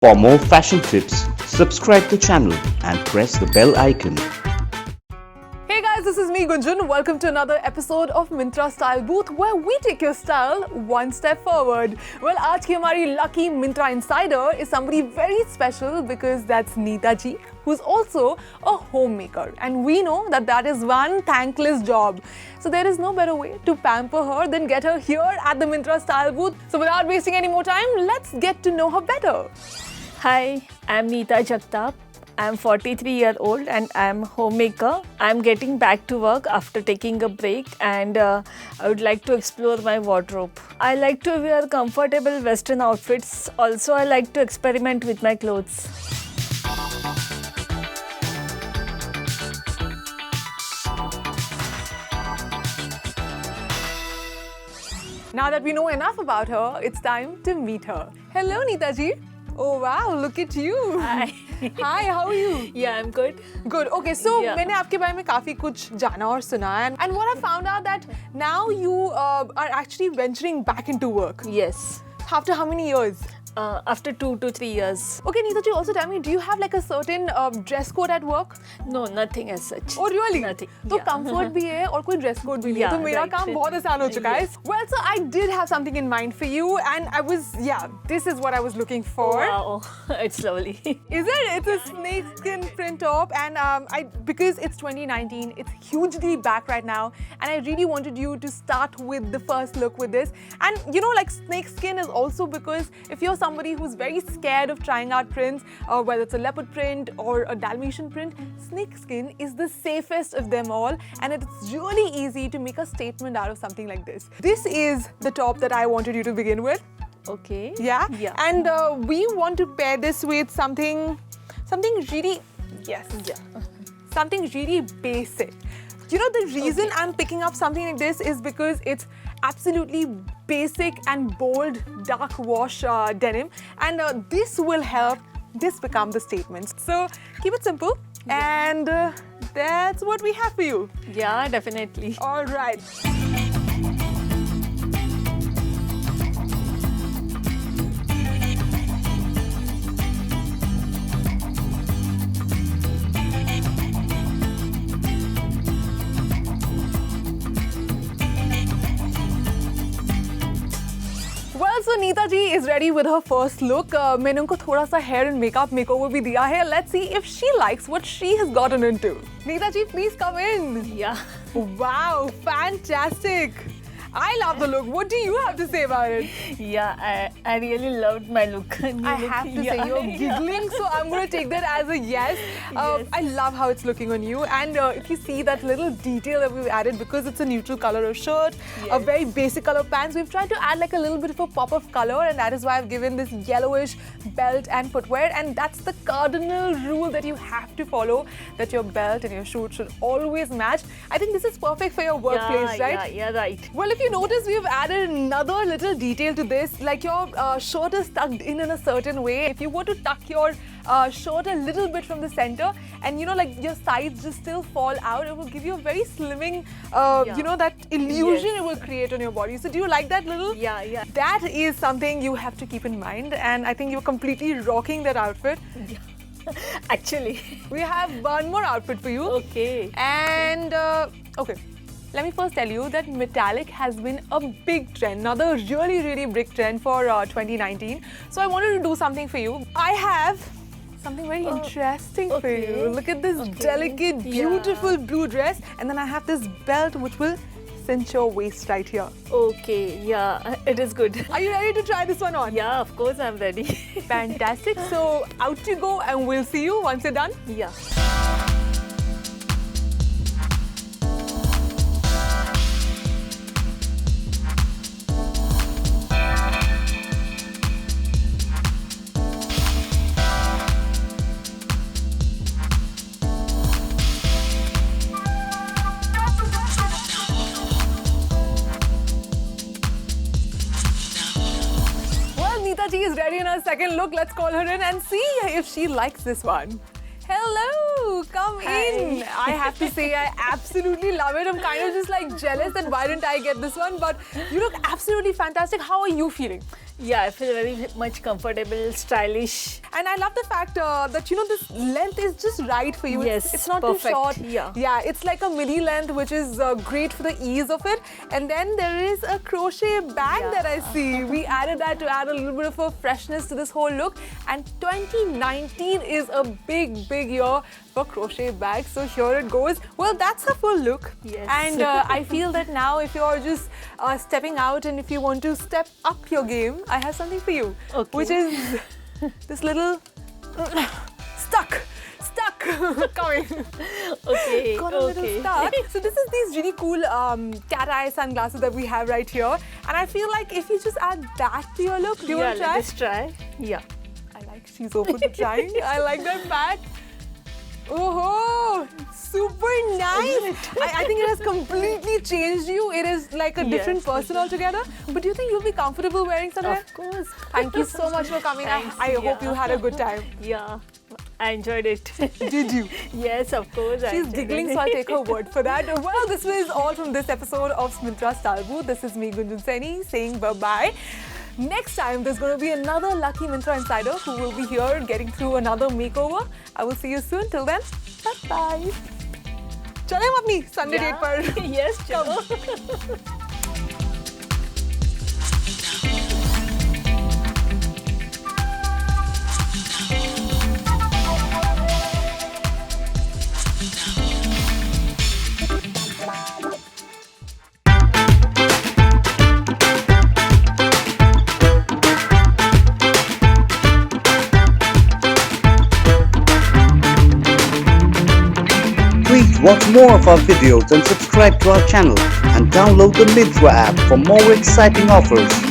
For more fashion tips, subscribe the channel and press the bell icon. Hey guys, this is me Gunjan. Welcome to another episode of Myntra Style Booth where we take your style one step forward. Well, आज की हमारी lucky Myntra insider is somebody very special because that's Neeta ji, who's also a homemaker, and we know that that is one thankless job. So there is no better way to pamper her than get her here at the Myntra Style Booth. So without wasting any more time, let's get to know her better. Hi, I'm Neeta Jagtap. I'm 43-year-old and I'm homemaker. I'm getting back to work after taking a break and I would like to explore my wardrobe. I like to wear comfortable Western outfits. Also, I like to experiment with my clothes. Now that we know enough about her, it's time to meet her. Hello, Neeta ji. Oh wow, look at you. Hi. Hi, how are you? Yeah, I'm good. Good. Okay, so Yeah. मैंने आपके बारे में काफी कुछ जाना और सुना है, and what I found out that now you are actually venturing back into work. Yes. After how many years? After 2 to 3 years. Okay, Neeta ji, also tell me, do you have like a certain dress code at work? No, nothing as such. Oh really? Nothing. तो Yeah. comfort भी है और कोई dress code भी नहीं है, Yeah, तो मेरा right. काम बहुत आसान हो चुका है. Yes. Well, so I did have something in mind for you, and I was, this is what I was looking for. Wow, it's lovely. Is it? It's a snakeskin print top, and because it's 2019, it's hugely back right now, and I really wanted you to start with the first look with this. And you know, like snakeskin is also because if you're somebody who's very scared of trying out prints, whether it's a leopard print or a Dalmatian print, snakeskin is the safest of them all, and it's really easy to make a statement out of something like this. This is the top that I wanted you to begin with. Okay. Yeah. Yeah. And we want to pair this with something really, something really basic. You know, the reason I'm picking up something like this is because it's absolutely basic and bold dark wash denim, and this will help this become the statement. So keep it simple, and that's what we have for you. Yeah, definitely. All right. Well, so Neeta ji is ready with her first look. मैंने उनको थोड़ा सा hair and makeup makeover भी दिया है. Let's see if she likes what she has gotten into. Neeta ji, please come in. Yeah. Wow, fantastic. I love the look. What do you have to say about it? Yeah, I really loved my look. I have to say, you're giggling, so I'm going to take that as a yes. Yes. I love how it's looking on you. And if you see that little detail that we've added, because it's a neutral color of shirt, a Yes. very basic color pants, we've tried to add like a little bit of a pop of color, and that is why I've given this yellowish belt and footwear. And that's the cardinal rule that you have to follow, that your belt and your shoes should always match. I think this is perfect for your workplace, right? Yeah, right. Well, if you notice, we've added another little detail to this. Like your shirt is tucked in a certain way. If you were to tuck your shirt a little bit from the center, and you know, like your sides just still fall out, it will give you a very slimming, you know, that illusion Yes. it will create on your body. So do you like that little? Yeah. That is something you have to keep in mind, and I think you're completely rocking that outfit. Actually. We have one more outfit for you. Okay. And okay, let me first tell you that metallic has been a big trend, another really big trend for 2019. So I wanted to do something for you. I have something very interesting for you. okay. Look at this Okay. delicate, beautiful blue dress, and then I have this belt which will cinch your waist right here. Okay, yeah, it is good. Are you ready to try this one on? Yeah, of course I'm ready. Fantastic. So out you go, and we'll see you once you're done. Yeah. Well, Neeta ji is ready in her second look. Let's call her in and see if she likes this one. Hello, come in. Hi. I have to say, I absolutely love it. I'm kind of just like jealous that why didn't I get this one? But you look absolutely fantastic. How are you feeling? Yeah, I feel very much comfortable, stylish. And I love the fact that this length is just right for you. Yes, it's not perfect. too short. Yeah. It's like a midi length, which is great for the ease of it. And then there is a crochet bag that I see. We added that to add a little bit of a freshness to this whole look. And 2019 is a big, big year for crochet bags. So here it goes. Well, that's a full look. Yes. And I feel that now if you're just stepping out and if you want to step up your game, I have something for you. Okay. Which is this little stuck coming. Okay, Got a little stuck. So this is these really cool cat eye sunglasses that we have right here, and I feel like if you just add that to your look, do you want to try? Let's try. Yeah. I like she's open to trying. I like that bag. Oh, super nice. I think it has completely changed you. It is like a different Yes. person altogether. But do you think you'll be comfortable wearing something? Of course. Thank you so much for coming. Thanks, I hope yeah. you had a good time. Yeah, I enjoyed it. Did you? Yes, of course. I She's enjoyed giggling, it. so I'll take her word for that. Well, this was all from this episode of Smitra Style Booth. This is me, Gunjan Saini, saying bye-bye. Next time, there's going to be another lucky Myntra insider who will be here getting through another makeover. I will see you soon. Till then, bye-bye. चलें हम अपनी Sunday Yeah. date पर. Yes, chalo. Please watch more of our videos and subscribe to our channel and download the Myntra app for more exciting offers.